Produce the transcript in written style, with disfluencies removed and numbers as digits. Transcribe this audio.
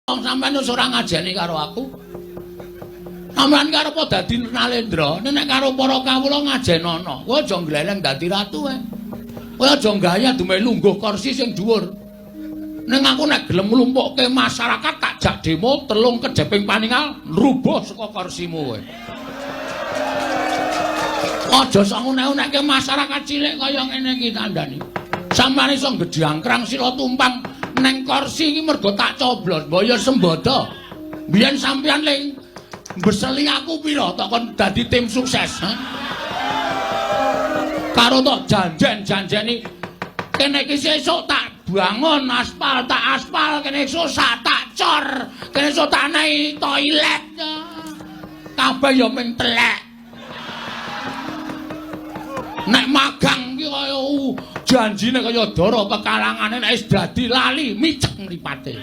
Wong sampean wis ora ngajeni karo aku. Sampeyan karo apa dadi Nalendra, nek karo para kawula ngajenono. Kowe aja gleleng dadi ratu ae. Kowe aja gaya dume lungguh kursi sing dhuwur. Ning aku nek gelem nglumpukke masyarakat tak jak demo telung kejeping paningal rubuh saka kursimu kowe. Aja sok unek-unekke masyarakat cilik kaya ngene iki tandani. Sampeyan iso gedhangkrang sira tumpang neng kursi iki mergo tak coblos mbaya sembodo. Biyen sampeyan ling beseli aku pira tok kon dadi tim sukses. Karo tok janjen-janjeni kene iki sesuk tak bangun aspal tak aspal kene esuk tak cor kene esuk tak nehi toilet. Kabeh ya ming telek. Nek magang iki kaya janjine kaya dara kekalangane nek wis dadi lali micek mripate.